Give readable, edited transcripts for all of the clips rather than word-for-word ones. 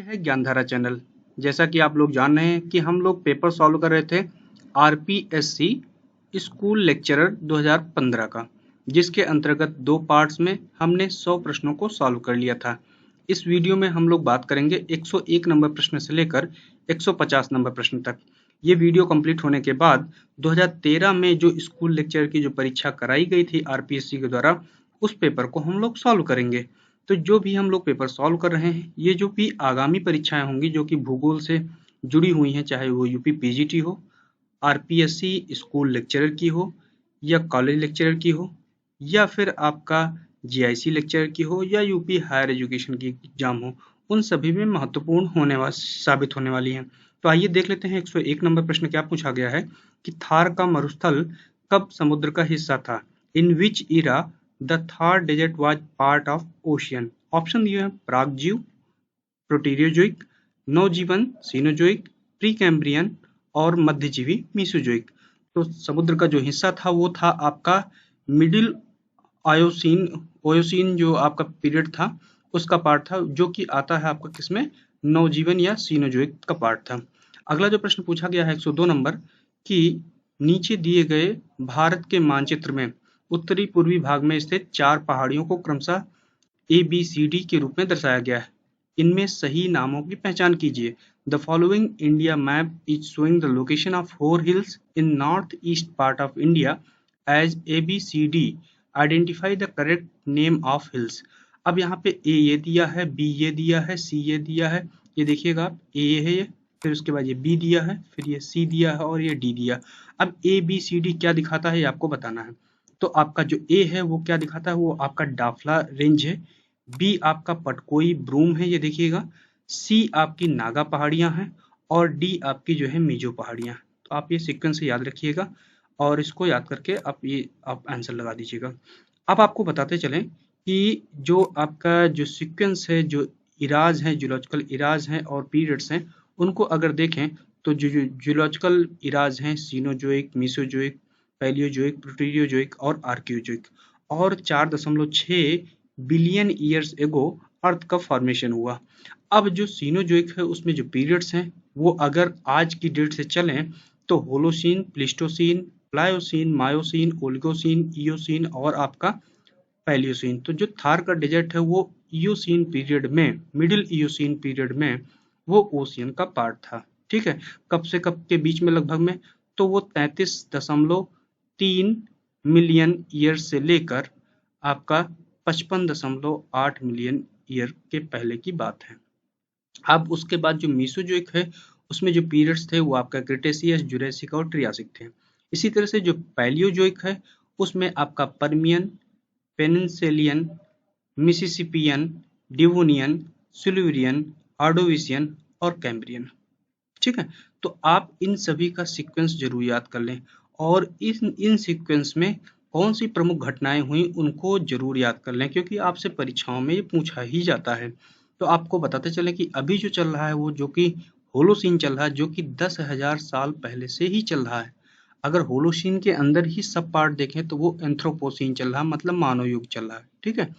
है ज्ञानधारा चैनल। जैसा कि आप लोग जान रहे हैं कि हम लोग पेपर सॉल्व कर रहे थे आरपीएससी स्कूल लेक्चरर 2015 का, जिसके अंतर्गत 2 पार्ट्स में हमने 100 प्रश्नों को सॉल्व कर लिया था। इस वीडियो में हम लोग बात करेंगे 101 नंबर प्रश्न से लेकर 150 नंबर प्रश्न तक। ये वीडियो कंप्लीट होने के बाद 2013 में जो स्कूल लेक्चरर की जो परीक्षा कराई गई थी आरपीएससी के द्वारा, उस पेपर को हम लोग सॉल्व करेंगे। तो जो भी हम लोग पेपर सॉल्व कर रहे हैं, ये जो भी आगामी परीक्षाएं होंगी जो कि भूगोल से जुड़ी हुई हैं, चाहे वो यूपी पीजीटी हो, आरपीएससी स्कूल लेक्चरर की हो, या कॉलेज लेक्चरर की हो, या फिर आपका जीआईसी लेक्चरर की हो, या यूपी हायर एजुकेशन की एग्जाम हो, उन सभी में महत्वपूर्ण साबित होने वाली हैं। तो आइए देख लेते हैं 101 नंबर प्रश्न क्या पूछा गया है कि थार का मरुस्थल कब समुद्र का हिस्सा था? In which era the Thar desert was part of ocean? Option दिए हैं प्रागजीव, प्रोटीरियोजोइक, नवजीवन सीनोजोइक, प्री कैम्ब्रियन और मध्यजीवी मीसोजोइक। तो समुद्र का जो हिस्सा था वो था आपका मिडिल ओयोसीन जो आपका पीरियड था उसका पार्ट था, जो कि आता है आपका किसमें? नवजीवन या सीनोजोइक का पार्ट था। अगला जो प्रश्न पूछा गया है 102 नंबर कि नीचे दिए गए भारत के मानचित्र में उत्तरी पूर्वी भाग में स्थित 4 पहाड़ियों को क्रमशः ABCD के रूप में दर्शाया गया है। इनमें सही नामों की पहचान कीजिए। The following India map is showing the location of 4 hills in north east part of India as ABCD। Identify the correct name of hills. अब यहाँ पे A ये दिया है, B ये दिया है, C ये दिया है। ये देखिएगा आप, A है ये, फिर उसके बाद ये B दिया है, फिर ये C दिया है और ये D दिया। अब ABCD क्या दिखाता है ये आपको बताना है। तो आपका जो A है वो क्या दिखाता है? वो आपका डाफला रेंज है। B आपका पटकोई ब्रूम है, ये देखिएगा। C आपकी नागा पहाड़ियां हैं और D आपकी जो है मिजो पहाड़ियां। तो आप ये सीक्वेंस से याद रखिएगा और इसको याद करके आप आंसर लगा दीजिएगा। अब आपको बताते चलें कि जो आपका जो सीक्वेंस है, जो इराज हैं, जूलॉजिकल इराज हैं और पीरियड्स हैं, उनको अगर देखें तो जो जूलॉजिकल इराज हैं सीनोजोइक, मीसोजोइक, पैलियोजोइक, प्रोटीरियोजोइक और आर्कियोजोइक, और 4.6 बिलियन ईयर्स एगो अर्थ का फॉर्मेशन हुआ। अब जो सीनोजोइक है उसमें जो पीरियड्स हैं वो अगर आज की डेट से चलें तो Holocene, Pleistocene, Pliocene, Miocene, Oligocene, Eocene और आपका पैलियोसीन। तो जो थार का डेजर्ट है वो इयोसीन पीरियड में, मिडिल इयोसीन पीरियड में वो ओशियन का पार्ट था। ठीक है, कब से कब के बीच में लगभग में? तो वो 33.3 मिलियन ईयर से लेकर आपका 55.8 मिलियन ईयर के पहले की बात है। अब उसके बाद जो मीसोजोइक है उसमें जो पीरियड्स थे वो आपका क्रिटेशियस, जुरेसिक और ट्रियासिक थे। इसी तरह से जो पैलियोजोइक है उसमें आपका Permian, Pennsylvanian, Mississippian, Devonian, Silurian, Ordovician और कैम्ब्रियन। ठीक है, तो आप इन सभी का सीक्वेंस जरूर याद कर लें और इन सीक्वेंस में कौन सी प्रमुख घटनाएं हुई उनको जरूर याद कर लें, क्योंकि आपसे परीक्षाओं में ये पूछा ही जाता है। तो आपको बताते चले कि अभी जो चल रहा है वो जो कि होलोसीन चल रहा है, जो कि 10,000 साल पहले से ही चल रहा है। अगर होलोसीन के अंदर ही सब पार्ट देखें तो वो एंथ्रोपोसीन चल रहा है, मतलब मानव युग चल रहा है। ठीक है,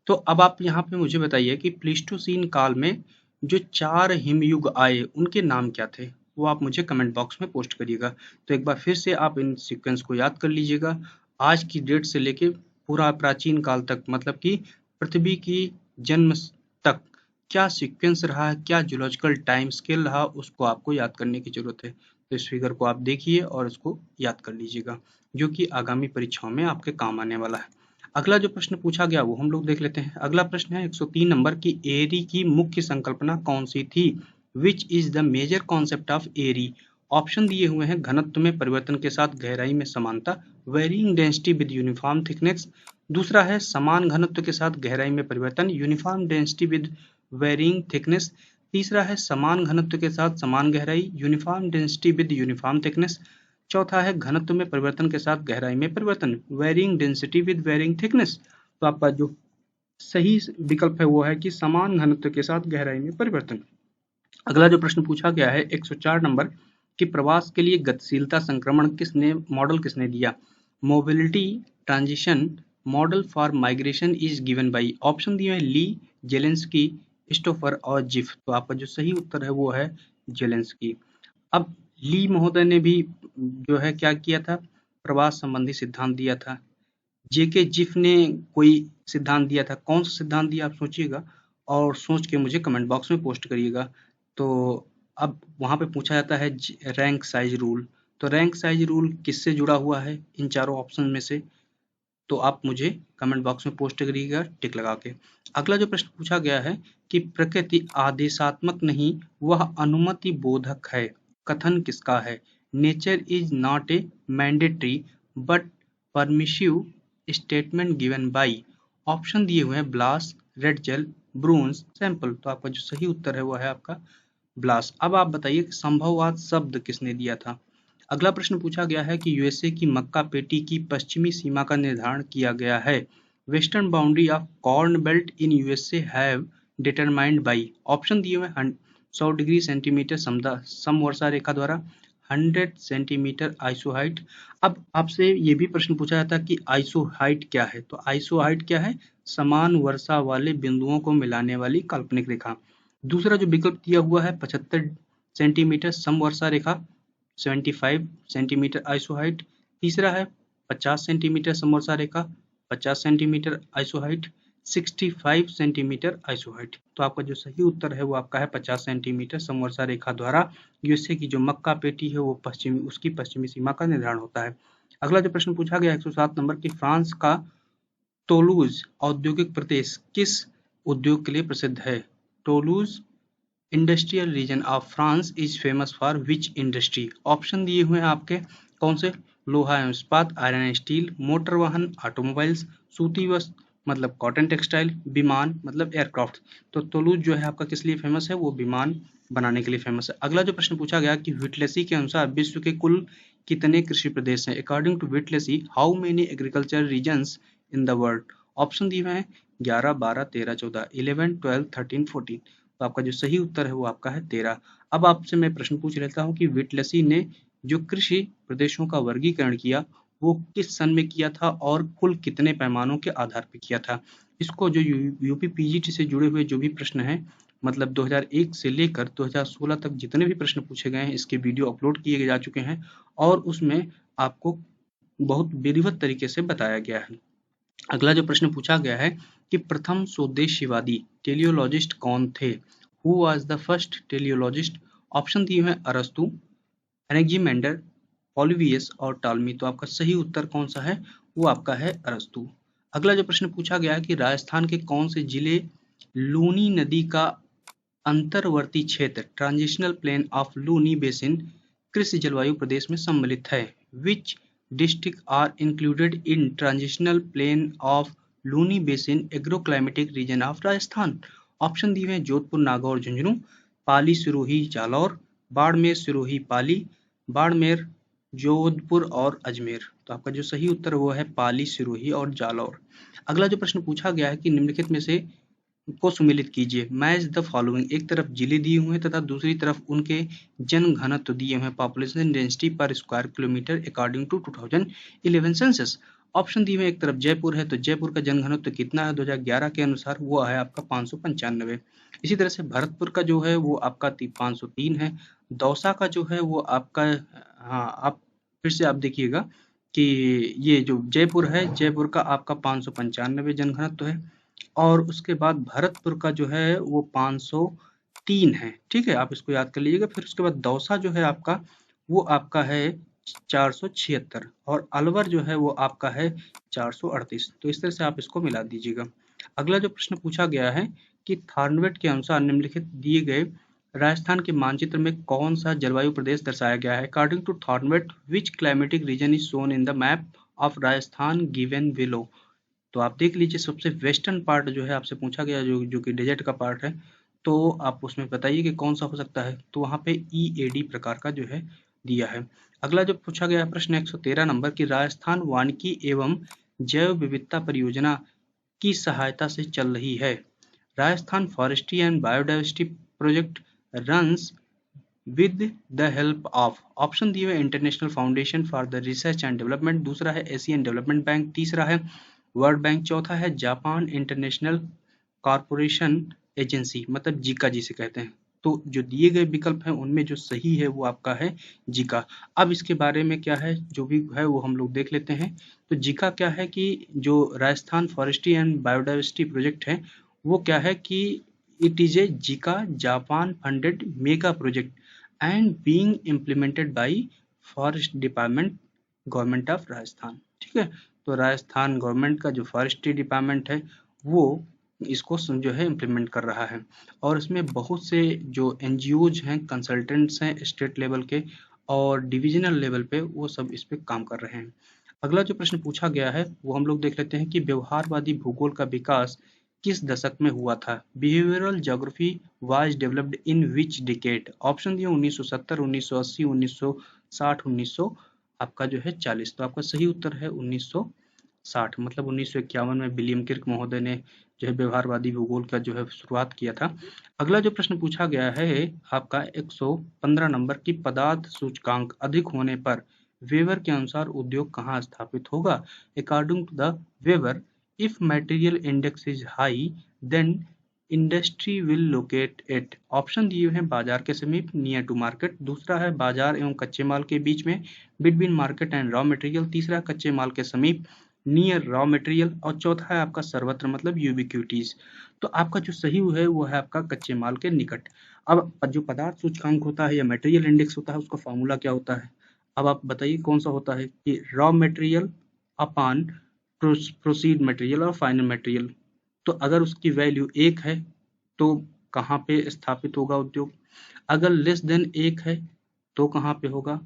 तो अब आप यहाँ पे मुझे बताइए कि प्लीस्टोसीन काल में जो 4 हिमयुग आए उनके नाम क्या थे? वो आप मुझे कमेंट बॉक्स में पोस्ट करिएगा। तो एक बार फिर से आप इन सीक्वेंस को याद कर लीजिएगा। आज की डेट से लेके पूरा प्राचीन काल तक, मतलब कि पृथ्वी की जन्म तक क्या सीक्वेंस रहा है, क्या जूलॉजिकल टाइम स्केल रहा, उसको आपको याद करने की जरूरत है। तो इस फिगर को आप देखिए और इसको याद कर लीजिएगा, जो कि आगामी परीक्षाओं में आपके काम आने वाला है। अगला जो प्रश्न पूछा गया वो हम लोग देख लेते हैं। अगला प्रश्न है 103 नंबर की एरी की मुख्य संकल्पना कौन सी थी? Which is the major concept of Airy? Option दिए हुए हैं घनत्व में परिवर्तन के साथ गहराई में समानता, varying density with uniform thickness. दूसरा है समान घनत्व के साथ गहराई में परिवर्तन, uniform density with varying thickness. तीसरा है समान घनत्व के साथ समान गहराई, uniform density with uniform thickness. चौथा है घनत्व में परिवर्तन के साथ गहराई में परिवर्तन, varying density with varying thickness. तो आपका जो सही विकल्प है वो है कि समान घनत्व के साथ गहराई में परिवर्तन। अगला जो प्रश्न पूछा गया है 104 नंबर कि प्रवास के लिए गतिशीलता संक्रमण मॉडल किसने दिया? Mobility transition model for migration is given by. Option दिए हैं ली, जेलेंस्की, स्टोफर और जिफ। तो आपका जो सही उत्तर है वो है जेलेंस्की। अब ली महोदय ने भी जो है क्या किया था, प्रवास संबंधी सिद्धांत दिया था। जेके जिफ ने कोई सिद्धांत दिया था, कौन सा सिद्धांत दिया आप सोचिएगा और सोच के मुझे कमेंट बॉक्स में पोस्ट करिएगा। तो अब वहां पे पूछा जाता है रैंक साइज रूल। तो रैंक साइज रूल किससे जुड़ा हुआ है इन चारों ऑप्शन में से, तो आप मुझे कमेंट बॉक्स में पोस्ट करिएगा टिक लगा के। अगला जो प्रश्न पूछा गया है कि प्रकृति आदेशात्मक नहीं, वह अनुमति बोधक है, कथन किसका है? Nature is not a mandatory but permissive statement given by. Option दिए हुए हैं ब्लास, रेडजेल, ब्रून्स, सैंपल। तो आपका जो सही उत्तर है वो है आपका ब्लास। अब आप बताइए कि संभववाद शब्द किसने दिया था? अगला प्रश्न पूछा गया है कि यूएसए की मक्का पेटी की पश्चिमी सीमा का निर्धारण किया गया है। Western boundary of corn belt in USA have determined by. Option दिए हुए 100 डिग्री सेंटीमीटर समवर्षा रेखा द्वारा, 100 सेंटीमीटर आइसोहाइट। अब आपसे ये भी प्रश्न पूछा जाता है कि आइसोहाइट क्या है? तो आइसोहाइट क्या है? समान वर्षा वाले बिंदुओं को मिलाने वाली काल्पनिक रेखा। दूसरा जो विकल्प दिया हुआ है 75 सेंटीमीटर समवर्षा रेखा, 75 सेंटीमीटर आइसोहाइट। तीसरा है 50 सेंटीमीटर समवर्षा रेखा, 50 सेंटीमीटर आइसोहाइट, 65 सेंटीमीटर आइसोहाइट। तो आपका जो सही उत्तर है वो आपका है 50 सेंटीमीटर समवर्षा रेखा द्वारा यूएसए की जो मक्का पेटी है वो उसकी पश्चिमी सीमा का निर्धारण होता है। अगला जो प्रश्न पूछा गया 107 नंबर की फ्रांस का टोलूज औद्योगिक प्रदेश किस उद्योग के लिए प्रसिद्ध है? Toulouse industrial region of France is famous for which industry? Option दिए हुए हैं आपके कौन से? लोहा एवं इस्पात, आयरन एंड स्टील, मोटर वाहन ऑटोमोबाइल्स, सूती वस्त्र मतलब कॉटन टेक्सटाइल, विमान मतलब एयरक्राफ्ट। तो टोलूज जो है आपका किस लिए फेमस है? वो विमान बनाने के लिए फेमस है। अगला जो प्रश्न पूछा गया कि व्हिटलेसी के अनुसार विश्व के कुल कितने कृषि प्रदेश हैं? According to Whittlesey how many agriculture regions in the world? Option दिए हुए हैं 11, 12, 13, 14, 11, 12, 13, 14। तो आपका जो सही उत्तर है वो आपका है 13। अब आपसे मैं प्रश्न पूछ लेता हूँ कि व्हिटलेसी ने जो कृषि प्रदेशों का वर्गीकरण किया वो किस सन में किया था और कुल कितने पैमानों के आधार पर किया था? इसको जो यूपी पीजीटी से जुड़े हुए जो भी प्रश्न हैं, मतलब 2001 से लेकर 2016 तक जितने भी प्रश्न पूछे गए हैं इसके वीडियो अपलोड किए जा चुके हैं और उसमें आपको बहुत विधिवत तरीके से बताया गया है। अगला जो प्रश्न पूछा गया है कि प्रथम स्वदेशीवादी टेलियोलॉजिस्ट कौन थे? Who was the first teleologist? Option दिए हैं अरस्तु, एनेक्जिमेंडर, पॉलिबियस और टालमी। तो आपका सही उत्तर कौन सा है? वो आपका है अरस्तु। अगला जो प्रश्न पूछा गया है कि राजस्थान के कौन से जिले लूनी नदी का अंतर्वर्ती क्षेत्र transitional plain of Luni basin कृषि जलवायु प्रदेश में सम्मिलित है? Which district are included in transitional plain of Luni basin agroclimatic region of Rajasthan? Option दिए हैं जोधपुर, नागौर, झुंझुनू, पाली, सिरोही, जालौर, बाड़मेर, सिरोही, पाली, बाड़मेर, जोधपुर और अजमेर। तो आपका जो सही उत्तर वो है पाली, सिरोही और जालौर। अगला जो प्रश्न पूछा गया है कि निम्नलिखित में से को सुमेलित कीजिए। Match the following. एक तरफ जिले दिए हुए हैं तथा दूसरी तरफ उनके जन घनत्व दिए हुए हैं, population density per square kilometre according to 2011 census. Option दिए हुए एक तरफ जयपुर है तो जयपुर का जन घनत्व कितना है 2011 के अनुसार? वो है आपका 595। इसी तरह से भरतपुर का जो है वो आपका 503 है। दौसा का जो है वो आपका, हाँ आप फिर से आप देखिएगा कि ये जो जयपुर है, जयपुर का आपका 595 जन घनत्व है और उसके बाद भरतपुर का जो है वो 503 है। ठीक है, आप इसको याद कर लीजिएगा। फिर उसके बाद दौसा जो है आपका वो आपका है 476 और अलवर जो है वो आपका है 438। तो इस तरह से आप इसको मिला दीजिएगा। अगला जो प्रश्न पूछा गया है कि थॉर्नवेट के अनुसार निम्नलिखित दिए गए राजस्थान के मानचित्र में कौन सा जलवायु प्रदेश दर्शाया गया है? According to Thornthwaite which climatic region is shown in the map of Rajasthan given below? तो आप देख लीजिए सबसे वेस्टर्न पार्ट जो है आपसे पूछा गया जो कि डेजर्ट का पार्ट है, तो आप उसमें बताइए कि कौन सा हो सकता है? तो वहाँ पे EAD प्रकार का जो है दिया है। अगला जो पूछा गया प्रश्न 113 नंबर की राजस्थान वानिकी एवं जैव विविधता परियोजना की सहायता से चल रही है। Rajasthan forestry and biodiversity project runs with the help of. Option दिए हुए international foundation for the research and development, दूसरा है एशियन डेवलपमेंट बैंक, तीसरा है वर्ल्ड बैंक, चौथा है जापान इंटरनेशनल कॉरपोरेशन एजेंसी, मतलब जीका जिसे कहते हैं। तो जो दिए गए विकल्प हैं उनमें जो सही है वो आपका है जीका। अब इसके बारे में क्या है जो भी है वो हम लोग देख लेते हैं। तो जीका क्या है कि जो Rajasthan forestry and biodiversity project है वो क्या है कि it is a Zika Japan funded mega project and being implemented by forest department government of Rajasthan. ठीक है, तो राजस्थान गवर्नमेंट का जो फॉरेस्ट्री डिपार्टमेंट है वो इसको जो है इम्प्लीमेंट कर रहा है। और इसमें बहुत से जो एनजीओज हैं, कंसल्टेंट्स हैं स्टेट लेवल के और डिविजनल लेवल पे, वो सब इस पे काम कर रहे हैं। अगला जो प्रश्न पूछा गया है वो हम लोग देख लेते हैं कि व्यवहारवादी भूगोल का विकास किस दशक में हुआ था। Behavioural geography was developed in which decade. Option दिए 1970, 1980, 1960, 1900 आपका जो है 40। तो आपका सही उत्तर है 1960, मतलब 1951 में विलियम किर्क महोदय ने जो है व्यवहारवादी भूगोल का जो है शुरुआत किया था। अगला जो प्रश्न पूछा गया है आपका 115 नंबर की पदार्थ सूचकांक अधिक होने पर वेबर के अनुसार उद्योग कहाँ स्थापित होगा। According to the Weber, if material index is high then industry will locate it. Option दिए हैं बाजार के समीप, नियर टू मार्केट। दूसरा है बाजार एवं कच्चे माल के बीच में, between market and raw material. तीसरा कच्चे माल के समीप, नियर रॉ मटेरियल। और चौथा है आपका सर्वत्र, मतलब यूबिक्विटीज। तो आपका जो सही है वो है आपका कच्चे माल के निकट। अब जो पदार्थ सूचकांक होता है या मटेरियल इंडेक्स होता है उसका फॉर्मूला क्या होता है। अब आप बताइए कौन सा होता है कि raw material upon proceed material और फाइनल मटेरियल। तो अगर उसकी वैल्यू 1 है तो कहाँ पे स्थापित होगा उद्योग, अगर लेस देन 1 है तो कहाँ पे होगा,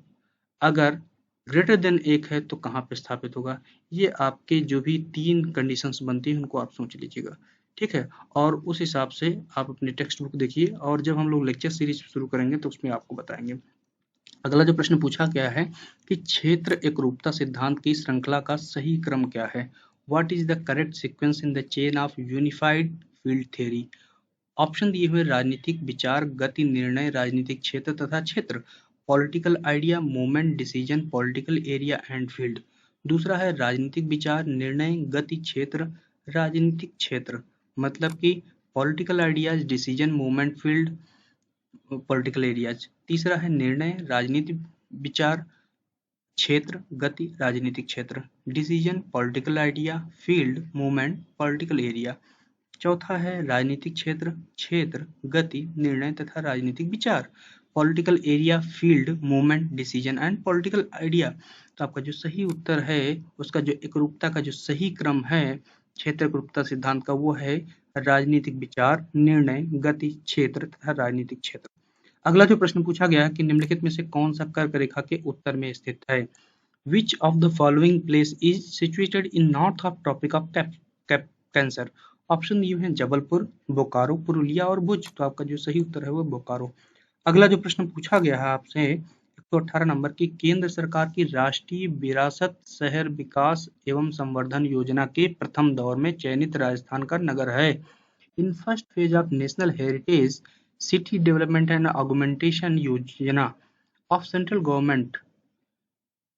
अगर ग्रेटर देन 1 है तो कहाँ पे स्थापित होगा। ये आपके जो भी 3 कंडीशंस बनती हैं उनको आप सोच लीजिएगा। ठीक है, और उस हिसाब से आप अपनी टेक्स्ट बुक देखिए और जब हम लोग लेक्चर सीरीज शुरू करेंगे तो उसमें आपको बताएंगे। अगला जो प्रश्न पूछा गया है कि क्षेत्र एकरूपता सिद्धांत की श्रृंखला का सही क्रम क्या है। What is the correct sequence in the chain of unified field theory. Option दिए हुए राजनीतिक विचार, गति, निर्णय, राजनीतिक क्षेत्र तथा क्षेत्र, political idea, movement, decision, political area and field. दूसरा है राजनीतिक विचार, निर्णय, गति, क्षेत्र, राजनीतिक क्षेत्र, मतलब कि political ideas, decision, movement, field, political areas. तीसरा है निर्णय, राजनीतिक विचार, क्षेत्र, गति, राजनीतिक क्षेत्र, decision, political idea, field, movement, political area. चौथा है राजनीतिक क्षेत्र, क्षेत्र, गति, निर्णय तथा राजनीतिक विचार, political area, field, movement, decision and political idea. तो आपका जो सही उत्तर है उसका जो एकरूपता का जो सही क्रम है क्षेत्र एकरूपता सिद्धांत का वो है राजनीतिक विचार, निर्णय, गति, क्षेत्र तथा राजनीतिक क्षेत्र। अगला जो प्रश्न पूछा गया है कि निम्नलिखित में से कौन सा कर्क रेखा के उत्तर में स्थित है। Which of the following place is situated in north of Tropic of Cancer. Option दिए हैं जबलपुर, बोकारो, पुरुलिया और भुज। तो आपका जो सही उत्तर है वो बोकारो। अगला जो प्रश्न पूछा गया है आपसे 118 नंबर की, केंद्र सरकार की राष्ट्रीय विरासत शहर विकास एवं संवर्धन योजना के प्रथम दौर में चयनित राजस्थान का नगर है। In first phase of national heritage city development and augmentation yojana of central government,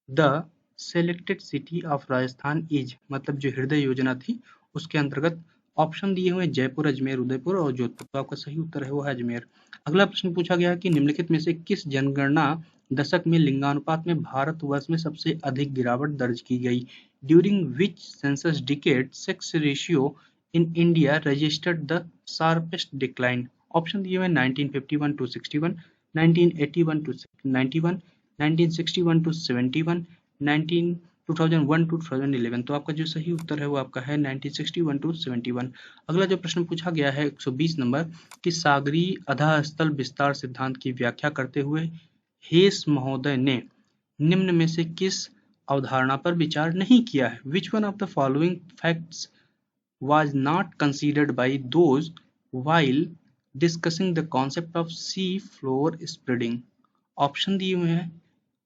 the selected city of Rajasthan is, मतलब जो हृदय योजना थी उसके अंतर्गत ऑप्शन दिए हुए जयपुर, अजमेर, उदयपुर और जोधपुर। तो आपका सही उत्तर है वो है अजमेर। अगला प्रश्न पूछा गया है कि निम्नलिखित में से किस जनगणना दशक में लिंगानुपात में भारतवर्ष में सबसे अधिक गिरावट दर्ज की गई। During which census decade sex ratio in India registered the sharpest decline. Option दिए हुए 1951 टू 61, 1981 टू 91, 1961 टू 71, 2001 टू 2011। तो आपका जो सही उत्तर है वो आपका है 1961 टू 71। अगला जो प्रश्न पूछा गया है 120 नंबर कि सागरीय अधःस्थल विस्तार सिद्धांत की व्याख्या करते हुए हेस महोदय ने निम्न में से किस अवधारणा पर विचार नहीं किया है। Which one of the following facts was not considered by those while discussing the concept of sea floor spreading। Option दिए हुए हैं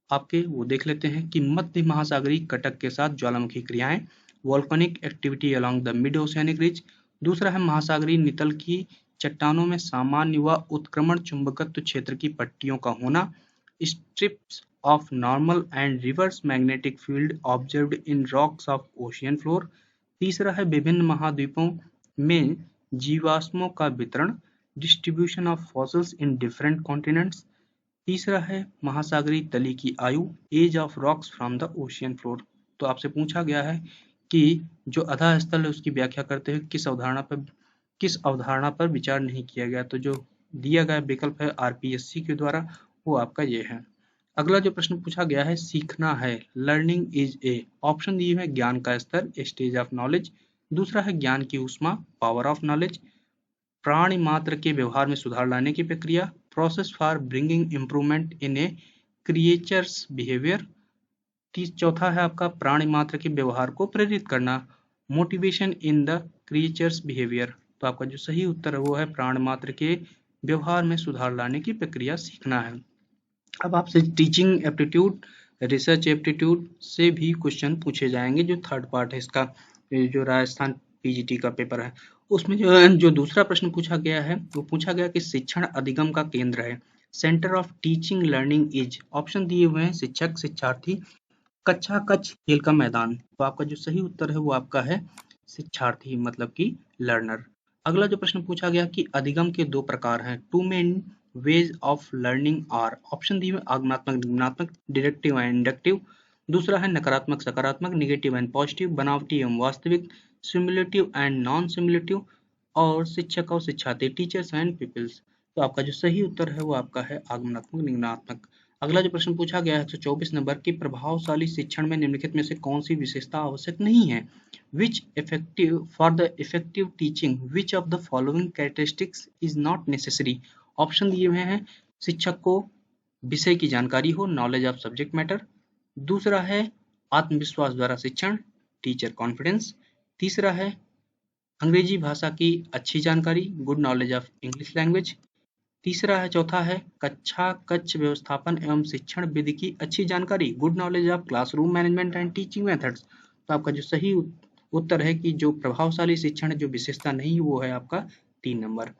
आपके वो देख लेते हैं कि मध्य महासागरीय कटक के साथ ज्वालामुखी क्रियाएं, volcanic activity along the mid oceanic ridge. दूसरा है महासागरीय नितल की चट्टानों में सामान्य व उत्क्रमण चुंबकत्व क्षेत्र की पट्टियों का होना, strips of normal and reverse magnetic field observed in rocks of ocean floor. तीसरा है विभिन्न महाद्वीपों में जीवाश्मों का वितरण, distribution of fossils in different continents. तीसरा है महासागरीय तली की आयु, age of rocks from the ocean floor. तो आपसे पूछा गया है कि जो अधः स्थल है उसकी व्याख्या करते हुए किस अवधारणा पर विचार नहीं किया गया। तो जो दिया गया विकल्प है आरपीएससी के द्वारा वो आपका ये है। अगला जो प्रश्न पूछा गया है सीखना है, लर्निंग इज ए, ऑप्शन दिए हुए ज्ञान का स्तर, स्टेज ऑफ नॉलेज। दूसरा है ज्ञान की ऊष्मा, पावर ऑफ नॉलेज। प्राणी मात्र के व्यवहार में सुधार लाने की प्रक्रिया, process for bringing improvement in A creatures behaviour. चौथा है आपका प्राणी मात्र के व्यवहार को प्रेरित करना, motivation in the creatures behaviour. तो आपका जो सही उत्तर है वो है प्राण मात्र के व्यवहार में सुधार लाने की प्रक्रिया सीखना है। अब आपसे टीचिंग एप्टीट्यूड, रिसर्च एप्टीट्यूड से भी क्वेश्चन पूछे जाएंगे। जो थर्ड पार्ट है इसका, जो राजस्थान पीजीटी का पेपर है उसमें जो दूसरा प्रश्न पूछा गया है वो पूछा गया कि शिक्षण अधिगम का केंद्र है, centre of teaching learning is. Option दिए हुए हैं शिक्षक, शिक्षार्थी, कक्षा, कक्ष, खेल का मैदान। तो आपका जो सही उत्तर है वो आपका है शिक्षार्थी, मतलब कि लर्नर। अगला जो प्रश्न पूछा गया कि अधिगम के दो प्रकार हैं, two main ways of learning are. Option दिए हुए आगमनात्मक, निम्नात्मक, डिडक्टिव एंड इंडक्टिव। दूसरा है नकारात्मक, सकारात्मक, निगेटिव एंड पॉजिटिव, बनावटी एवं वास्तविक, सिमुलेटिव एंड नॉन सिमुलेटिव, और शिक्षक और शिक्षार्थी, टीचर्स एंड पीपल्स। तो आपका जो सही उत्तर है वो आपका है आगमनात्मक, निम्नात्मक। अगला जो प्रश्न पूछा गया है 124 नंबर की, प्रभावशाली शिक्षण में निम्नलिखित में से कौन सी विशेषता आवश्यक नहीं है। Which effective for the effective teaching which of the following characteristics is not necessary. Option दिए हुए हैं शिक्षक को विषय की जानकारी हो, नॉलेज ऑफ सब्जेक्ट मैटर। दूसरा है आत्मविश्वास द्वारा शिक्षण, टीचर कॉन्फिडेंस। तीसरा है अंग्रेजी भाषा की अच्छी जानकारी, good knowledge of English language. तीसरा है, चौथा है कक्षा, कक्ष व्यवस्थापन एवं शिक्षण विधि की अच्छी जानकारी, good knowledge of classroom management and teaching methods. तो आपका जो सही उत्तर है कि जो प्रभावशाली शिक्षण जो विशेषता नहीं वो है आपका 3 नंबर,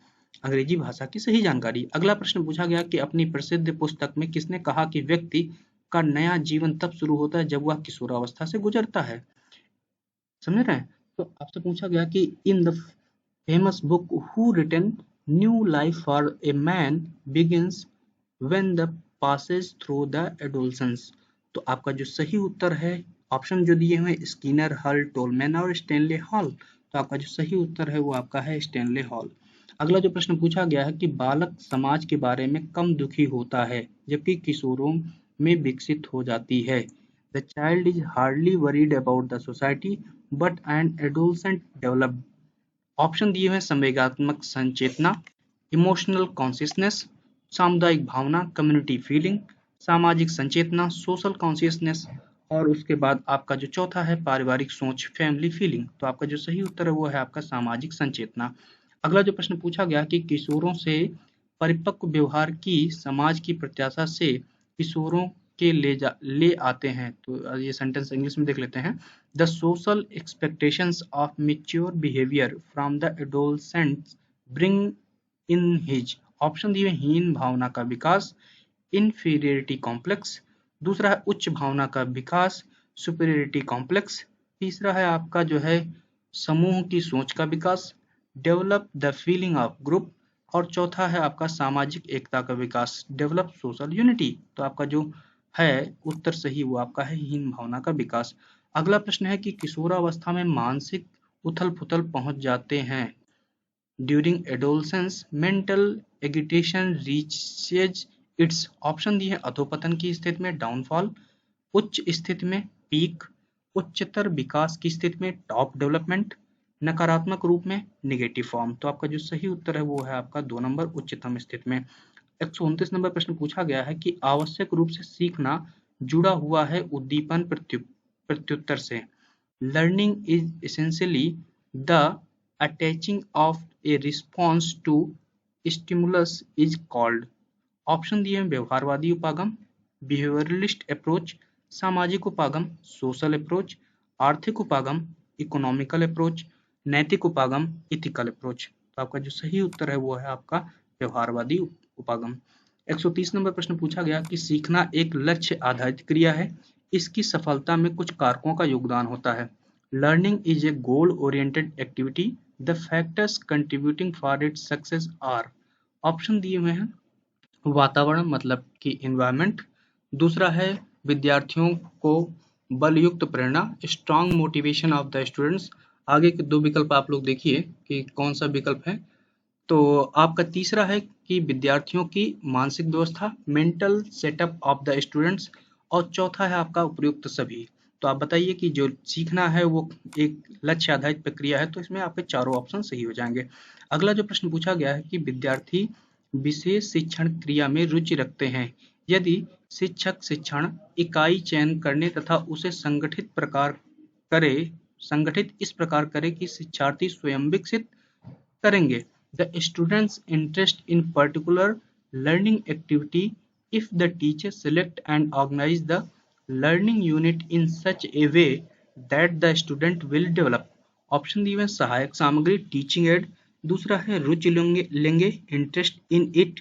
अंग्रेजी भाषा की सही जानकारी। अगला प्रश्न पूछा गया कि अपनी प्रसिद्ध पुस्तक में किसने कहा कि व्यक्ति का नया जीवन तब शुरू होता है जब वह किशोरावस्था से गुजरता है। समझ रहे हैं? तो आपसे पूछा गया कि in the famous book who written new life for a man begins when the passes through the adolescence. तो आपका जो सही उत्तर है, ऑप्शन जो दिए हुए स्किनर, हल, टोलमैन और स्टैनले हॉल। तो आपका जो सही उत्तर है वो आपका है स्टैनले हॉल। अगला जो प्रश्न पूछा गया है कि बालक समाज के बारे में कम दुखी होता है जबकि किशोरों में विकसित हो जाती है। The child is hardly worried about the society but an adolescent develop. Option दिए हुए संवेगात्मक संचेतना, इमोशनल कॉन्शियसनेस, सामुदायिक भावना, कम्युनिटी फीलिंग, सामाजिक संचेतना, सोशल कॉन्शियसनेस, और उसके बाद आपका जो चौथा है पारिवारिक सोच, फैमिली फीलिंग। तो आपका जो सही उत्तर है वो है आपका सामाजिक संचेतना। अगला जो प्रश्न पूछा गया कि किशोरों से परिपक्व व्यवहार की समाज की प्रत्याशा से किशोरों के ले आते हैं। तो ये सेंटेंस इंग्लिश में देख लेते हैं। The social expectations of mature behaviour from the adolescents bring in his. Option दिए हीन भावना का विकास, इन्फीरियरिटी कॉम्प्लेक्स। दूसरा है उच्च भावना का विकास, सुपीरियरिटी कॉम्प्लेक्स। तीसरा है आपका जो है समूह की सोच का विकास, develop the feeling of group. और चौथा है आपका सामाजिक एकता का विकास, डेवलप सोशल यूनिटी। तो आपका जो है उत्तर सही वो आपका है हीन भावना का विकास। अगला प्रश्न है कि किशोरावस्था में मानसिक उथल पुथल पहुंच जाते हैं। During adolescence mental agitation reaches it's. Option दिए हैं अधोपतन की स्थिति में, डाउनफॉल, उच्च स्थिति में, पीक, उच्चतर विकास की स्थिति में, टॉप डेवलपमेंट, नकारात्मक रूप में, निगेटिव फॉर्म। तो आपका जो सही उत्तर है वो है आपका 2 नंबर, उच्चतम स्थिति में। 129 नंबर प्रश्न पूछा गया है कि आवश्यक रूप से सीखना जुड़ा हुआ है उद्दीपन प्रत्युत्तर से। Learning is essentially the attaching of a response to stimulus is called. Option दिए हैं व्यवहारवादी उपागम, बिहेवियरलिस्ट अप्रोच, सामाजिक उपागम, सोशल अप्रोच, आर्थिक उपागम, इकोनॉमिकल अप्रोच, नैतिक उपागम, इथिकल अप्रोच। तो आपका जो सही उत्तर है वो है आपका व्यवहारवादी उपागम। 130 नंबर प्रश्न पूछा गया कि सीखना एक लक्ष्य आधारित क्रिया है, इसकी सफलता में कुछ कारकों का योगदान होता है। Learning is a goal oriented activity, the factors contributing for its success are. Option दिए हुए हैं वातावरण मतलब कि एनवायरनमेंट, दूसरा है विद्यार्थियों को बलयुक्त प्रेरणा strong motivation of the students. आगे के दो विकल्प आप लोग देखिए कि कौन सा विकल्प है। तो आपका तीसरा है कि विद्यार्थियों की मानसिक व्यवस्था mental setup of the students, और चौथा है आपका उपयुक्त सभी। तो आप बताइए कि जो सीखना है वो एक लक्ष्य आधारित प्रक्रिया है, तो इसमें आपके चारों ऑप्शन सही हो जाएंगे। अगला जो प्रश्न पूछा गया है कि विद्यार्थी विशेष शिक्षण क्रिया में रुचि रखते हैं यदि शिक्षक शिक्षण इकाई चयन करने तथा उसे संगठित इस प्रकार करे कि शिक्षार्थी स्वयं विकसित करेंगे। The student's interest in particular learning activity if the teacher select and organize the learning unit in such a way that the student will develop। Option दिए हुए सहायक सामग्री टीचिंग एड, दूसरा है रुचि लेंगे इंटरेस्ट इन इट,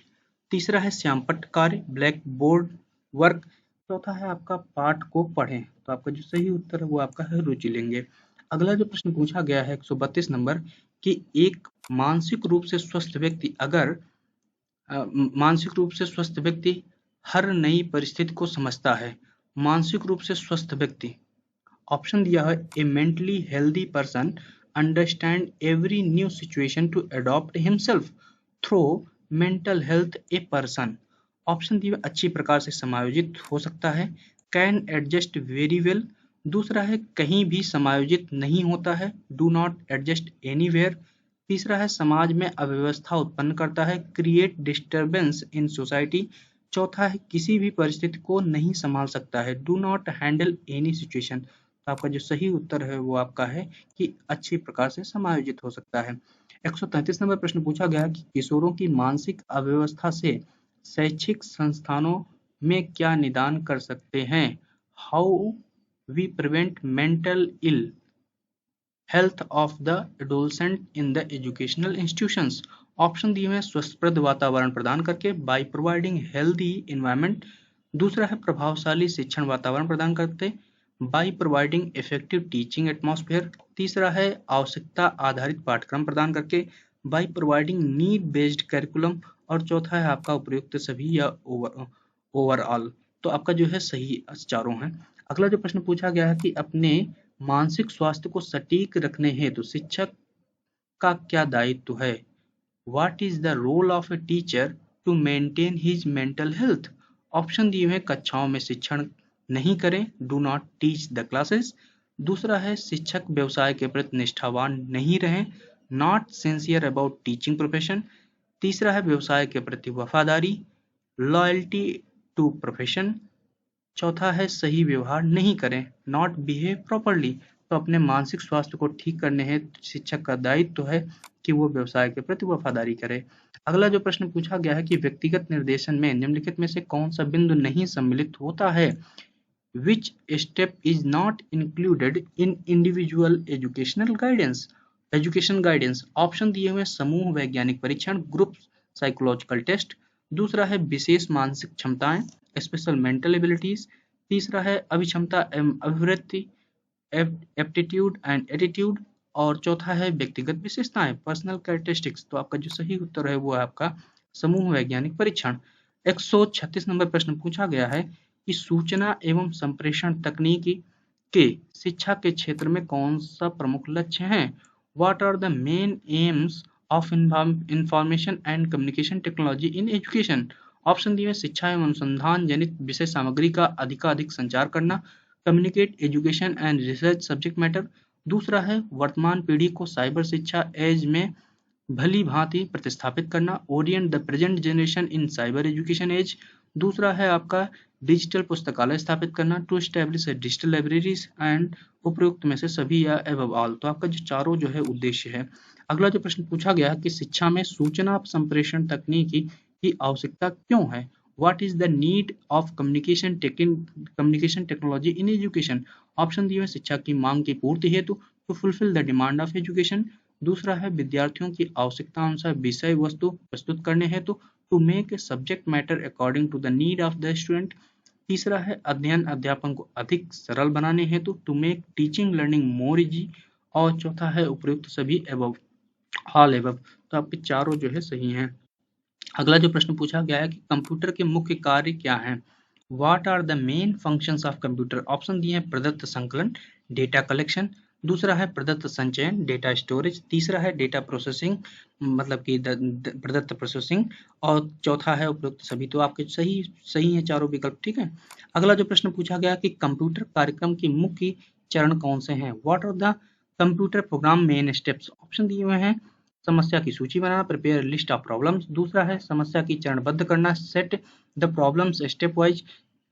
तीसरा है श्यामपट्ट कार्य ब्लैक बोर्ड वर्क, चौथा है आपका पाठ को पढ़ें। तो आपका जो सही उत्तर है वो आपका है रुचि लेंगे। अगला जो प्रश्न पूछा गया है 132 नंबर कि एक मानसिक रूप से स्वस्थ व्यक्ति मानसिक रूप से स्वस्थ व्यक्ति हर नई परिस्थिति को समझता है। मानसिक रूप से स्वस्थ व्यक्ति, ऑप्शन दिया है a mentally healthy person understand every new situation to adopt himself through mental health a person. Option दिया अच्छी प्रकार से समायोजित हो सकता है, कैन एडजस्ट वेरी वेल, दूसरा है कहीं भी समायोजित नहीं होता है, डू नॉट एडजस्ट एनीवेयर, तीसरा है समाज में अव्यवस्था उत्पन्न करता है, क्रिएट डिस्टर्बेंस इन सोसाइटी, चौथा है किसी भी परिस्थिति को नहीं संभाल सकता है, do not handle any situation. तो आपका जो सही उत्तर है वो आपका है कि अच्छी प्रकार से समायोजित हो सकता है। 133 नंबर प्रश्न पूछा गया कि किशोरों की मानसिक अव्यवस्था से शैक्षिक संस्थानों में क्या निदान कर सकते हैं। How we prevent mental ill health of the adolescent in the educational institutions. Option दिए हुए हैं स्वस्थप्रद वातावरण प्रदान करके बाय प्रोवाइडिंग हेल्दी एनवायरनमेंट, दूसरा है प्रभावशाली शिक्षण वातावरण प्रदान करते by providing effective teaching atmosphere, तीसरा है आवश्यकता आधारित पाठ्यक्रम प्रदान करके by providing need based curriculum, और चौथा है आपका उपयुक्त सभी या ओवरऑल। तो आपका जो है सही चारों हैं। अगला जो प्रश्न पूछा गया है कि अपने मानसिक स्वास्थ्य को सटीक रखने हेतु शिक्षक का क्या दायित्व है। What is the role of a teacher to maintain his mental health. Option दिए हुए कक्षाओं में शिक्षण नहीं करें, do not teach the classes, दूसरा है शिक्षक व्यवसाय के प्रति निष्ठावान नहीं रहें, not sincere about teaching profession, तीसरा है व्यवसाय के प्रति वफादारी, लॉयल्टी टू प्रोफेशन, चौथा है सही व्यवहार नहीं करें, नॉट बिहेव प्रॉपरली। तो अपने मानसिक स्वास्थ्य को ठीक करने हेतु शिक्षक का दायित्व है कि वो व्यवसाय के प्रति वफादारी करे। अगला जो प्रश्न पूछा गया है कि व्यक्तिगत निर्देशन में निम्नलिखित में से कौन सा बिंदु नहीं सम्मिलित होता है। Which step is not included in individual education guidance. Option दिए हुए समूह वैज्ञानिक परीक्षण ग्रुप साइकोलॉजिकल टेस्ट, दूसरा है विशेष मानसिक क्षमताएं स्पेशल मेंटल एबिलिटीज, तीसरा है अभिक्षमता एवं अभिवृत्ति एप्टीट्यूड एंड एटीट्यूड, और चौथा है व्यक्तिगत विशेषताएं पर्सनल कैरेक्टरिस्टिक्स। तो आपका जो सही उत्तर है वो है आपका समूह वैज्ञानिक परीक्षण। 136 नंबर प्रश्न पूछा गया है कि सूचना एवं संप्रेषण तकनीकी के शिक्षा के क्षेत्र में कौन सा प्रमुख लक्ष्य है। What are the main aims of information and communication technology in education. Option दिए शिक्षा एवं अनुसंधान जनित विषय सामग्री का अधिकाधिक संचार करना, communicate education and research subject matter, दूसरा है वर्तमान पीढ़ी को साइबर शिक्षा एज में भली भांति प्रतिस्थापित करना, orient the present generation in cyber education age, दूसरा है आपका डिजिटल पुस्तकालय स्थापित करना, to establish digital libraries, and उपयुक्त में से सभी या एबव ऑल। तो आपका जो चारों जो है उद्देश्य है। अगला जो प्रश्न पूछा गया कि शिक्षा में सूचना संप्रेषण तकनीकी की आवश्यकता क्यों है। What is the need of communication technology in education. Option दिए हुए शिक्षा की मांग की पूर्ति हेतु, to fulfil the demand of education, दूसरा है विद्यार्थियों की आवश्यकता अनुसार विषय वस्तु प्रस्तुत करने हेतु, to make a subject matter according to the need of the student, तीसरा है अध्ययन अध्यापन को अधिक सरल बनाने हेतु, to make teaching learning more easy, और चौथा है उपयुक्त सभी एबव। ऑल एबव, तो आपके चारों जो है सही हैं। अगला जो प्रश्न पूछा गया है कि कंप्यूटर के मुख्य कार्य क्या हैं? What are the main functions of computer? Option दिए हैं प्रदत्त संकलन, डेटा कलेक्शन, दूसरा है प्रदत्त संचयन, डेटा स्टोरेज, तीसरा है डेटा प्रोसेसिंग, मतलब कि प्रदत्त प्रोसेसिंग, और चौथा है उपरोक्त सभी। तो आपके सही सही है चारों विकल्प, ठीक है। अगला जो प्रश्न पूछा गया कि कंप्यूटर कार्यक्रम के मुख्य चरण कौन से हैं? What are the computer program main steps? Option दिए हुए हैं समस्या की सूची बनाना, प्रिपेयर लिस्ट ऑफ प्रॉब्लम्स, दूसरा है समस्या की चरणबद्ध करना, set the problems step wise,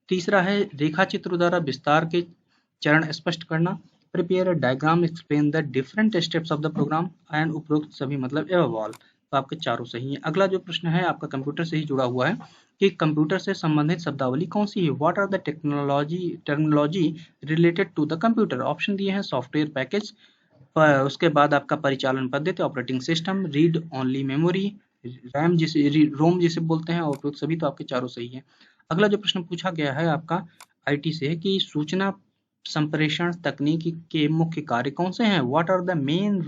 तीसरा है रेखा चित्र द्वारा विस्तार के चरण स्पष्ट करना, prepare a diagram explain the different steps of the program, and उपरोक्त सभी मतलब एवं ऑल। तो आपके चारों सही है। अगला जो प्रश्न है आपका कंप्यूटर से ही जुड़ा हुआ है कि कंप्यूटर से संबंधित शब्दावली कौन सी है? What are the technology related to the computer? Option दिए हैं सॉफ्टवेयर पैकेज, उसके बाद आपका परिचालन पद्धति, operating system, read only memory, RAM जिसे रोम जिसे बोलते हैं, और उपयुक्त सभी। तो आपके चारों सही है। अगला जो प्रश्न पूछा गया है आपका आईटी से कि सूचना संप्रेषण तकनीक के मुख्य कार्य कौन से हैं? What are the main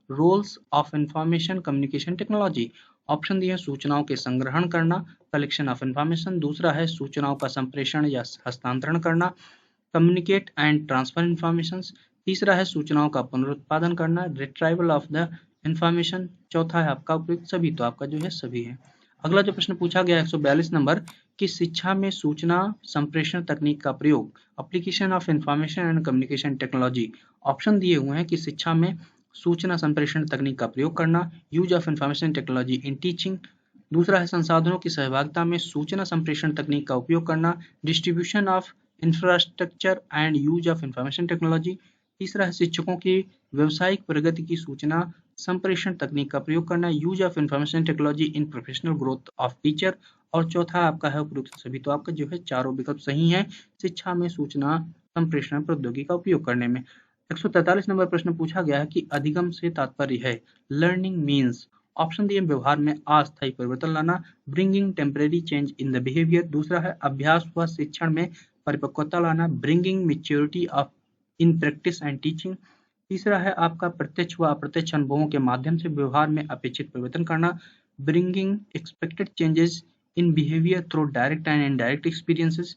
roles of information communication technology? Option दिए सूचनाओं के संग्रहण करना, कलेक्शन ऑफ इंफॉर्मेशन, दूसरा है सूचनाओं का संप्रेषण या हस्तांतरण करना, कम्युनिकेट एंड ट्रांसफर इंफॉर्मेशन, तीसरा है सूचनाओं का पुनरुत्पादन करना, रिट्राइवल ऑफ द इंफॉर्मेशन, चौथा है आपका उपयुक्त सभी। तो आपका जो है सभी है। अगला जो प्रश्न पूछा गया 142 नंबर कि शिक्षा में सूचना संप्रेषण तकनीक का प्रयोग, application of information and communication technology. Option दिए हुए हैं कि शिक्षा में सूचना संप्रेषण तकनीक का प्रयोग करना, use of information technology in teaching, दूसरा है संसाधनों की सहभागिता में सूचना संप्रेषण तकनीक का उपयोग करना, distribution of infrastructure and use of information technology, तीसरा है शिक्षकों की व्यवसायिक प्रगति की सूचना संप्रेषण तकनीक का प्रयोग करना, use of information technology in professional growth of teacher, और चौथा आपका है उपयुक्त सभी। तो आपका जो है चारों विकल्प सही है शिक्षा में सूचना संप्रेषण प्रौद्योगिकी का उपयोग करने में। 143 नंबर प्रश्न पूछा गया है कि अधिगम से तात्पर्य है लर्निंग मीन्स। ऑप्शन दिए व्यवहार में अस्थायी परिवर्तन लाना, bringing temporary change in the behaviour, दूसरा है अभ्यास व शिक्षण में परिपक्वता लाना, bringing maturity of in practice and teaching, तीसरा है आपका प्रत्यक्ष व अप्रत्यक्ष अनुभवों के माध्यम से व्यवहार में अपेक्षित परिवर्तन करना, bringing expected changes in behaviour through direct and indirect experiences,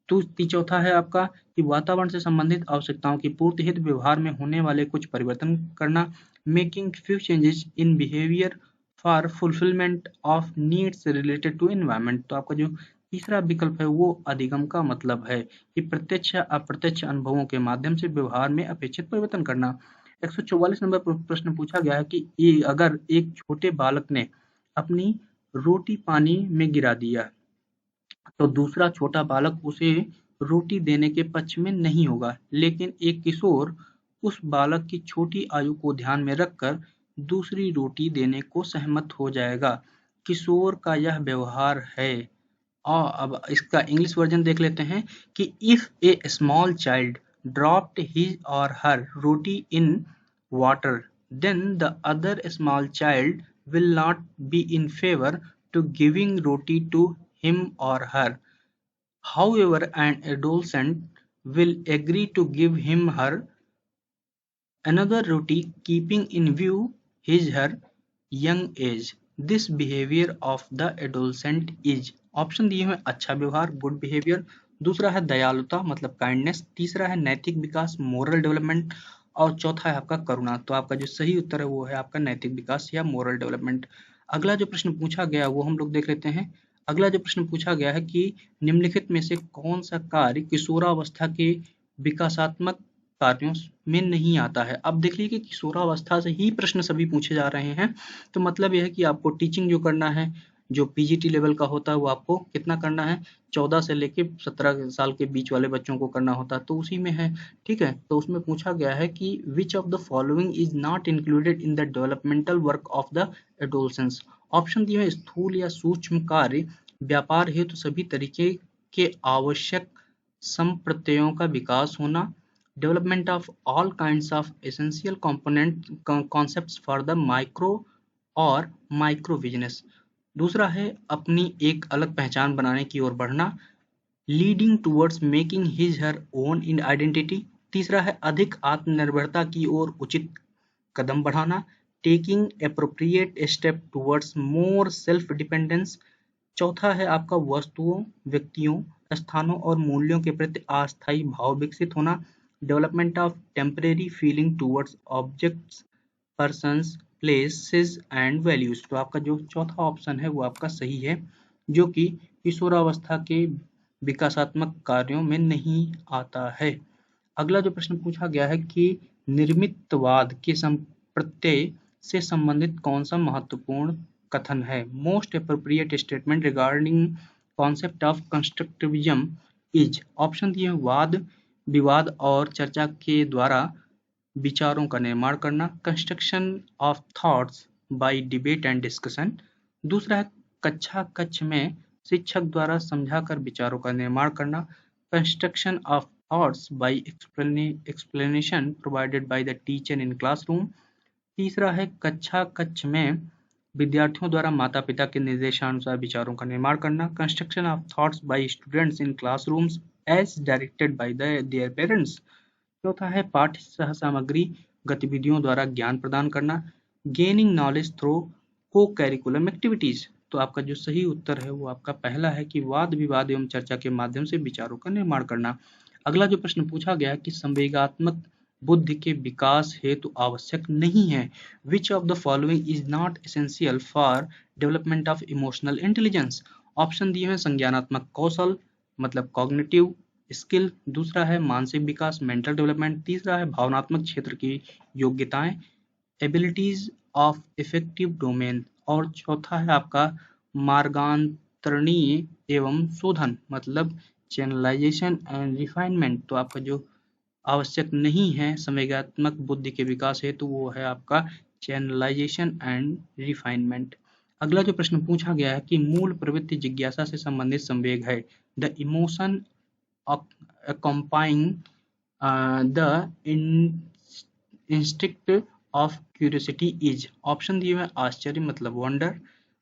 तो चौथा है आपका कि वातावरण से संबंधित आवश्यकताओं की पूर्ति हेतु व्यवहार में होने वाले कुछ परिवर्तन करना, making few changes in behaviour for fulfilment of needs related to environment. तो आपका जो तीसरा विकल्प है वो अधिगम का मतलब है कि प्रत्यक्ष या अप्रत्यक्ष अनुभवों के माध्यम से व्यवहार में अपेक्षित परिवर्तन करना। 144 नंबर प्रश्न पूछा गया है कि अगर एक छोटे बालक ने अपनी रोटी पानी में गिरा दिया तो दूसरा छोटा बालक उसे रोटी देने के पक्ष में नहीं होगा, लेकिन एक किशोर उस बालक की छोटी आयु को ध्यान में रखकर दूसरी रोटी देने को सहमत हो जाएगा। किशोर का यह व्यवहार है। और अब इसका इंग्लिश वर्जन देख लेते हैं कि if a small child dropped his or her roti in water, then the other small child will not be in favour to giving roti to him or her. However, an adolescent will agree to give him her another roti, keeping in view his her young age. This behavior of the adolescent is option दिए हुए अच्छा व्यवहार good behaviour, दूसरा है दयालुता मतलब kindness, तीसरा है नैतिक विकास मोरल डेवलपमेंट, और चौथा है आपका करुणा। तो आपका जो सही उत्तर है वो है आपका नैतिक विकास या मोरल डेवलपमेंट। अगला जो प्रश्न पूछा गया वो हम लोग देख लेते हैं। अगला जो प्रश्न पूछा गया है कि निम्नलिखित में से कौन सा कार्य किशोरावस्था के विकासात्मक कार्यों में नहीं आता है? अब देख लीजिए कि किशोरावस्था से ही प्रश्न सभी पूछे जा रहे हैं, तो मतलब यह है कि आपको टीचिंग जो करना है, जो पीजीटी लेवल का होता है वो आपको कितना करना है, 14 से लेके 17 साल के बीच वाले बच्चों को करना होता है, तो उसी में है। ठीक है, तो उसमें पूछा गया है कि विच of the following is not included in the developmental work of the adolescence. Option दिए हैं स्थूल या सूक्ष्म कार्य, व्यापार हेतु सभी तरीके के आवश्यक संप्रत्ययों का विकास होना, development of all kinds of essential component concepts for the micro और माइक्रो बिजनेस, दूसरा है अपनी एक अलग पहचान बनाने की ओर बढ़ना, leading towards making his her own in identity, तीसरा है अधिक आत्मनिर्भरता की ओर उचित कदम बढ़ाना, taking appropriate step towards more self dependence. चौथा है आपका वस्तुओं, व्यक्तियों, स्थानों और मूल्यों के प्रति अस्थायी भाव विकसित होना। Development of temporary feeling towards objects, persons, places and values. तो आपका जो चौथा ऑप्शन है वो आपका सही है, जो कि किशोरावस्था के विकासात्मक कार्यों में नहीं आता है। अगला जो प्रश्न पूछा गया है कि निर्मितवाद के प्रत्यय से संबंधित कौन सा महत्वपूर्ण कथन है। Most appropriate statement regarding concept of constructivism is. Option दिए वाद, विवाद और चर्चा के द्वारा विचारों का निर्माण करना, construction of thoughts bye debate and discussion. दूसरा है कक्षा कक्ष में शिक्षक द्वारा समझाकर विचारों का निर्माण करना, construction of thoughts bye explanation provided by the teacher in classroom. तीसरा है कक्षा कक्ष में विद्यार्थियों द्वारा माता पिता के निर्देशानुसार विचारों का निर्माण करना, construction of thoughts by students in classrooms as directed by their parents. चौथा है पाठ्य सह सामग्री गतिविधियों द्वारा ज्ञान प्रदान करना, गेनिंग नॉलेज थ्रू को करिकुलम एक्टिविटीज। तो आपका जो सही उत्तर है वो आपका पहला है कि वाद विवाद एवं चर्चा के माध्यम से विचारों का निर्माण करना। अगला जो प्रश्न पूछा गया कि संवेगात्मक बुद्धि के विकास हेतु आवश्यक नहीं है, which of the following is not essential for development of emotional intelligence. Option दिए हैं संज्ञानात्मक कौशल मतलब कॉग्निटिव स्किल, दूसरा है मानसिक विकास मेंटल डेवलपमेंट, तीसरा है भावनात्मक क्षेत्र की योग्यताएं एबिलिटीज ऑफ इफेक्टिव डोमेन, और चौथा है आपका मार्गांतरणीय एवं शोधन मतलब चैनलाइजेशन एंड रिफाइनमेंट। तो आपका जो आवश्यक नहीं है संवेगात्मक बुद्धि के विकास हेतु वो है आपका चैनलाइजेशन एंड रिफाइनमेंट। अगला जो प्रश्न पूछा गया है कि मूल प्रवृत्ति जिज्ञासा से संबंधित संवेग है, the emotion accompanying the instinct of curiosity is। Option दिए हुए आश्चर्य मतलब वंडर,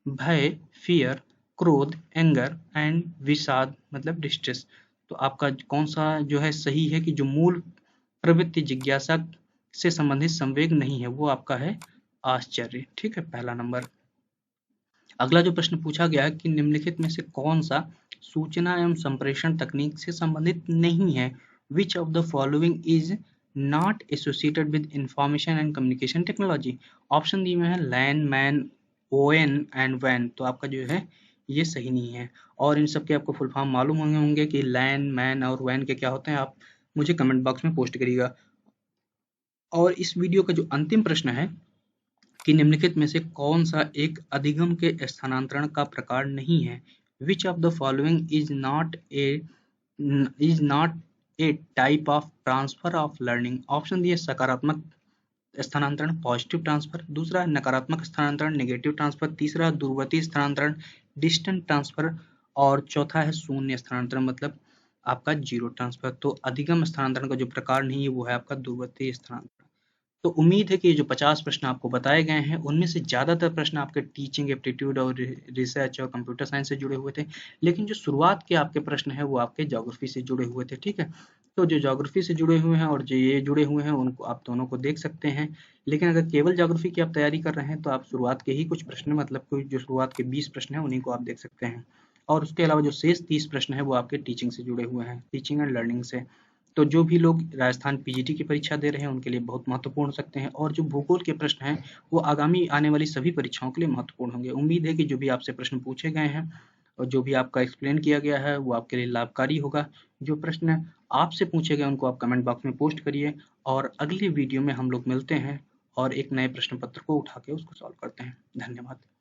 भय फियर, क्रोध एंगर एंड विषाद मतलब डिस्ट्रेस। तो आपका कौन सा जो है सही है कि जो मूल प्रवृत्ति जिज्ञासा से संबंधित संवेग नहीं है वो आपका है आश्चर्य। ठीक है, पहला नंबर। अगला जो प्रश्न पूछा गया है कि निम्नलिखित में से कौन सा सूचना एवं संप्रेषण तकनीक से संबंधित नहीं है, which of the following is not associated with information and communication technology. Option दिए हुए हैं लैन, मैन, ओएन एंड वैन। तो आपका जो है ये सही नहीं है, और इन सब के आपको फुल फॉर्म मालूम होंगे कि लैन, मैन और वैन के क्या होते हैं, आप मुझे कमेंट बॉक्स में पोस्ट करिएगा। और इस वीडियो का जो अंतिम प्रश्न है कि निम्नलिखित में से कौन सा एक अधिगम के स्थानांतरण का प्रकार नहीं है, which of the following is not A type of transfer of learning. Option दिए सकारात्मक स्थानांतरण पॉजिटिव ट्रांसफर, दूसरा नकारात्मक स्थानांतरण नेगेटिव ट्रांसफर, तीसरा दूरवर्ती स्थानांतरण डिस्टेंट ट्रांसफर, और चौथा है शून्य स्थानांतरण मतलब आपका जीरो ट्रांसफर। तो अधिगम स्थानांतरण का जो प्रकार नहीं है वो है आपका दूरवर्ती स्थानांतरण। तो उम्मीद है कि ये जो 50 प्रश्न आपको बताए गए हैं उनमें से ज़्यादातर प्रश्न आपके टीचिंग एप्टीट्यूड और रिसर्च और कंप्यूटर साइंस से जुड़े हुए थे, लेकिन जो शुरुआत के आपके प्रश्न हैं वो आपके ज्योग्राफी से जुड़े हुए थे। ठीक है, तो जो ज्योग्राफी से जुड़े हुए हैं और जो ये जुड़े हुए हैं उनको आप दोनों को देख सकते हैं, लेकिन अगर केवल ज्योग्राफी की आप तैयारी कर रहे हैं तो आप शुरुआत के ही कुछ प्रश्न मतलब कोई जो शुरुआत के 20 प्रश्न हैं उन्हीं को आप देख सकते हैं, और उसके अलावा जो शेष 30 प्रश्न है वो आपके टीचिंग से जुड़े हुए हैं, टीचिंग एंड लर्निंग से। तो जो भी लोग राजस्थान पीजीटी की परीक्षा दे रहे हैं उनके लिए बहुत महत्वपूर्ण हो सकते हैं, और जो भूगोल के प्रश्न हैं वो आगामी आने वाली सभी परीक्षाओं के लिए महत्वपूर्ण होंगे। उम्मीद है कि जो भी आपसे प्रश्न पूछे गए हैं और जो भी आपका एक्सप्लेन किया गया है वो आपके लिए लाभकारी होगा। जो प्रश्न आपसे पूछे गए उनको आप कमेंट बॉक्स में पोस्ट करिए, और अगली वीडियो में हम लोग मिलते हैं और एक नए प्रश्न पत्र को उठा के उसको सॉल्व करते हैं। धन्यवाद।